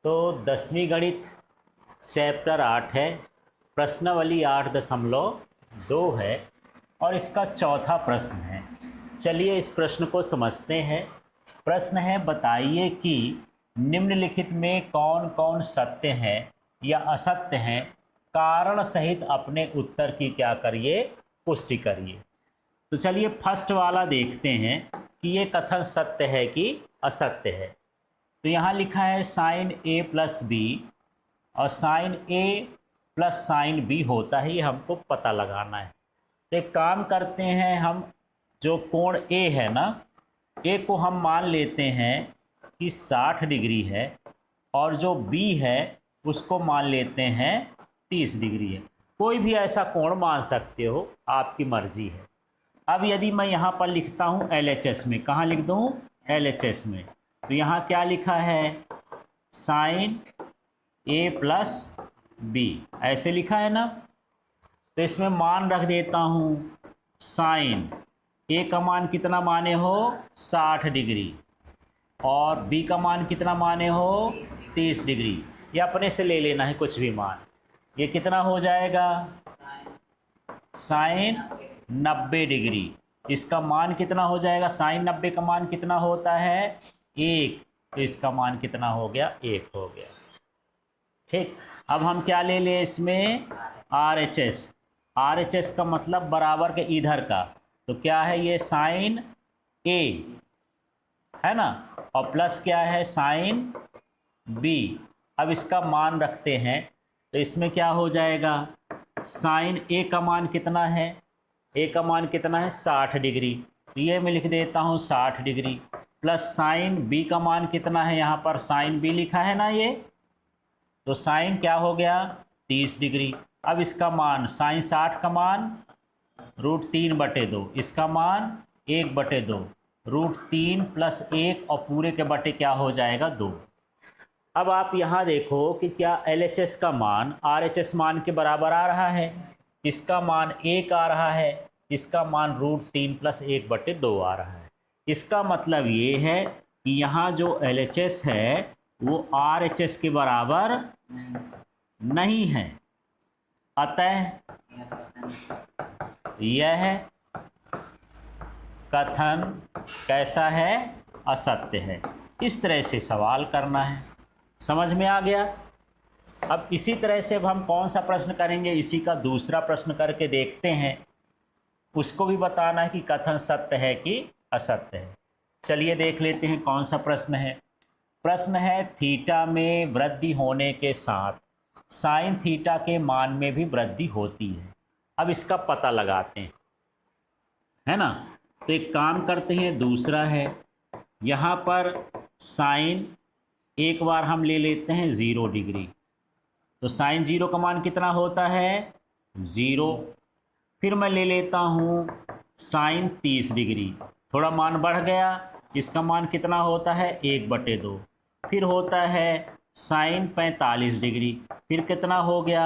तो 10वीं गणित चैप्टर 8 है, प्रश्नावली 8.2 है और इसका चौथा प्रश्न है। चलिए इस प्रश्न को समझते हैं। प्रश्न है, बताइए कि निम्नलिखित में कौन कौन सत्य है या असत्य हैं, कारण सहित अपने उत्तर की क्या करिए, पुष्टि करिए। तो चलिए फर्स्ट वाला देखते हैं कि ये कथन सत्य है कि असत्य है। तो यहाँ लिखा है साइन ए प्लस बी और साइन ए प्लस साइन बी होता है, ये हमको पता लगाना है। तो एक काम करते हैं, हम जो कोण ए है ना, ए को हम मान लेते हैं कि 60 डिग्री है और जो बी है उसको मान लेते हैं 30 डिग्री है। कोई भी ऐसा कोण मान सकते हो, आपकी मर्जी है। अब यदि मैं यहाँ पर लिखता हूँ LHS में, कहाँ लिख दूँ, LHS में, तो यहाँ क्या लिखा है, साइन ए प्लस बी, ऐसे लिखा है ना। तो इसमें मान रख देता हूँ, साइन ए का मान कितना माने हो, 60 डिग्री, और बी का मान कितना माने हो, 30 डिग्री। ये अपने से ले लेना है कुछ भी मान। ये कितना हो जाएगा, साइन 90 डिग्री। इसका मान कितना हो जाएगा, साइन 90 का मान कितना होता है, 1, तो इसका मान कितना हो गया, 1 हो गया। ठीक, अब हम क्या ले लें इसमें, RHS। RHS का मतलब बराबर के इधर का, तो क्या है ये, साइन ए है ना, और प्लस क्या है, साइन बी। अब इसका मान रखते हैं, तो इसमें क्या हो जाएगा, साइन ए का मान कितना है, ए का मान कितना है, 60 डिग्री, तो ये मैं लिख देता हूँ 60 डिग्री, प्लस साइन बी का मान कितना है, यहाँ पर साइन बी लिखा है ना ये, तो साइन क्या हो गया, 30 डिग्री। अब इसका मान, साइन 60 का मान √3/2, इसका मान 1/2, √3 + 1 और पूरे के बटे क्या हो जाएगा, 2। अब आप यहाँ देखो कि क्या LHS का मान RHS मान के बराबर आ रहा है, इसका मान 1 आ रहा है, इसका मान √3 + 1/2 आ रहा है। इसका मतलब ये है कि यहाँ जो LHS है वो RHS के बराबर नहीं है, अतः यह कथन कैसा है, असत्य है। इस तरह से सवाल करना है। समझ में आ गया। अब इसी तरह से अब हम कौन सा प्रश्न करेंगे, इसी का दूसरा प्रश्न करके देखते हैं। उसको भी बताना है कि कथन सत्य है कि असत्य है। चलिए देख लेते हैं कौन सा प्रश्न है। प्रश्न है, थीटा में वृद्धि होने के साथ साइन थीटा के मान में भी वृद्धि होती है। अब इसका पता लगाते हैं, है ना। तो एक काम करते हैं, दूसरा है यहाँ पर साइन, एक बार हम ले लेते हैं 0 डिग्री, तो साइन 0 का मान कितना होता है, 0। फिर मैं ले लेता हूँ साइन 30 डिग्री, थोड़ा मान बढ़ गया, इसका मान कितना होता है, 1/2। फिर होता है साइन 45 डिग्री, फिर कितना हो गया,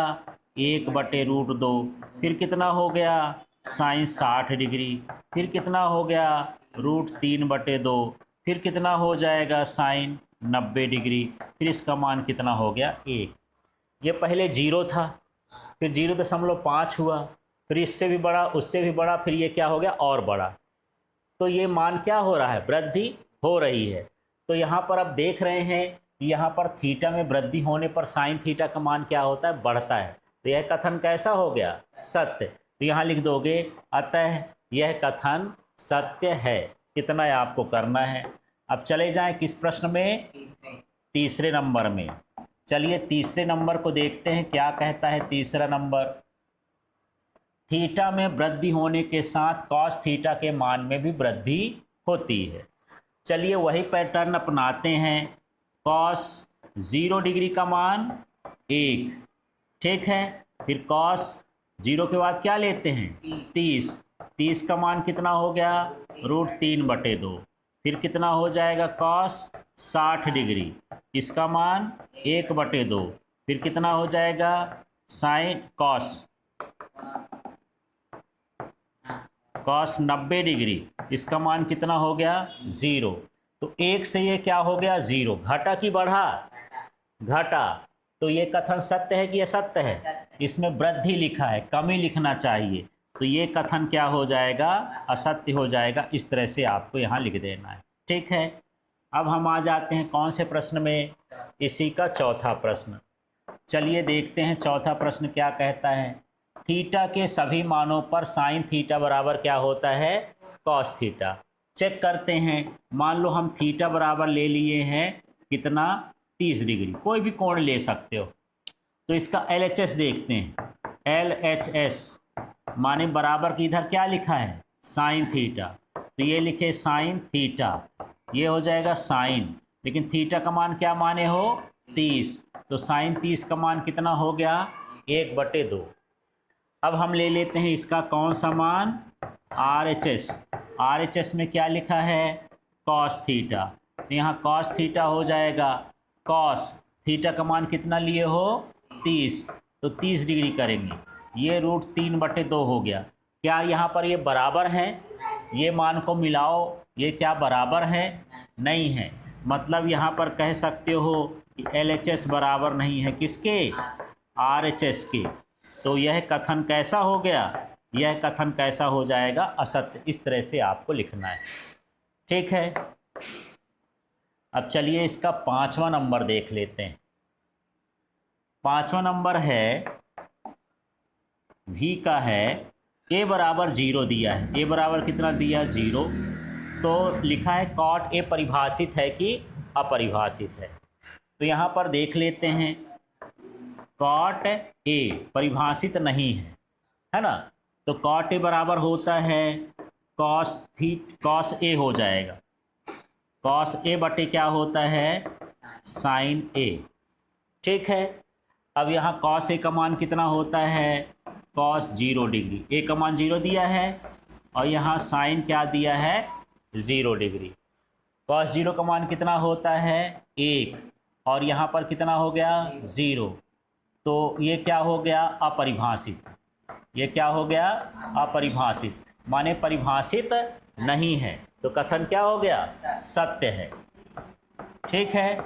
1/√2। फिर कितना हो गया, साइन 60 डिग्री, फिर कितना हो गया, √3/2। फिर कितना हो जाएगा, साइन 90 डिग्री, फिर इसका मान कितना हो गया, 1। ये पहले 0 था, फिर 0.5 हुआ, फिर इससे भी बड़ा, उससे भी बड़ा, फिर ये क्या हो गया, और बड़ा। तो ये मान क्या हो रहा है, वृद्धि हो रही है। तो यहाँ पर अब देख रहे हैं कि यहाँ पर थीटा में वृद्धि होने पर साइन थीटा का मान क्या होता है, बढ़ता है। तो यह कथन कैसा हो गया, सत्य। तो यहाँ लिख दोगे, अतः यह कथन सत्य है। कितना है आपको करना है। अब चले जाएं किस प्रश्न में, तीसरे नंबर में। चलिए तीसरे नंबर को देखते हैं, क्या कहता है तीसरा नंबर। थीटा में वृद्धि होने के साथ कॉस थीटा के मान में भी वृद्धि होती है। चलिए वही पैटर्न अपनाते हैं। कॉस 0 डिग्री का मान 1, ठीक है। फिर कॉस 0 के बाद क्या लेते हैं, 30। 30 का मान कितना हो गया, √3/2। फिर कितना हो जाएगा, कॉस 60 डिग्री, इसका मान 1/2। फिर कितना हो जाएगा, साइन कॉस 90 डिग्री, इसका मान कितना हो गया, 0। तो 1 से ये क्या हो गया, 0। घटा कि बढ़ा, घटा, तो ये कथन सत्य है कि असत्य है? इसमें वृद्धि लिखा है, कमी लिखना चाहिए, तो ये कथन क्या हो जाएगा? असत्य हो जाएगा। इस तरह से आपको यहाँ लिख देना है। ठीक है, अब हम आ जाते हैं कौन से प्रश्न में? इसी का चौथा प्रश्न। चलिए देखते हैं चौथा प्रश्न क्या कहता है। थीटा के सभी मानों पर साइन थीटा बराबर क्या होता है? Cos theta. चेक करते हैं। मान लो हम थीटा बराबर ले लिए हैं कितना? 30 डिग्री। कोई भी कोण ले सकते हो। तो इसका LHS देखते हैं। LHS माने बराबर की इधर क्या लिखा है? Sine theta. तो ये लिखे साइन थीटा, ये हो जाएगा साइन, लेकिन थीटा का मान क्या माने हो? 30। तो साइन 30 का मान कितना हो गया? 1/2। अब हम ले लेते हैं इसका कौन सा मान? RHS। RHS में क्या लिखा है? Cos theta. तो यहाँ कॉस थीटा हो जाएगा। कॉस थीटा का मान कितना लिए हो? 30। तो 30 डिग्री करेंगे, ये √3/2 हो गया। क्या यहाँ पर ये बराबर हैं? ये मान को मिलाओ, ये क्या बराबर है? नहीं है। मतलब यहाँ पर कह सकते हो कि LHS बराबर नहीं है किसके? RHS के। तो यह कथन कैसा हो गया? यह कथन कैसा हो जाएगा? असत्य। इस तरह से आपको लिखना है। ठीक है, अब चलिए इसका 5वां नंबर देख लेते हैं। 5वां नंबर है, V का है, A बराबर 0 दिया है। A बराबर कितना दिया? 0। तो लिखा है कॉट A परिभाषित है कि अपरिभाषित है। तो यहाँ पर देख लेते हैं। कॉट A परिभाषित नहीं है ना? तो कॉट A बराबर होता है कॉस A हो जाएगा। कॉस A बटे क्या होता है? Sine A। ठीक है, अब यहाँ कॉस A का मान कितना होता है? Cos 0 degree. A का मान 0 दिया है और यहाँ साइन क्या दिया है? 0 डिग्री। कॉस 0 का मान कितना होता है? 1। और यहाँ पर कितना हो गया? 0। तो ये क्या हो गया? अपरिभाषित। ये क्या हो गया? अपरिभाषित, माने परिभाषित नहीं है। तो कथन क्या हो गया? सत्य है। ठीक है,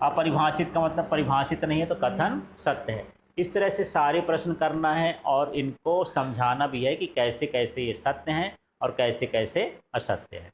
अपरिभाषित का मतलब परिभाषित नहीं है, तो कथन सत्य है। इस तरह से सारे प्रश्न करना है और इनको समझाना भी है कि कैसे कैसे ये सत्य हैं और कैसे कैसे असत्य है।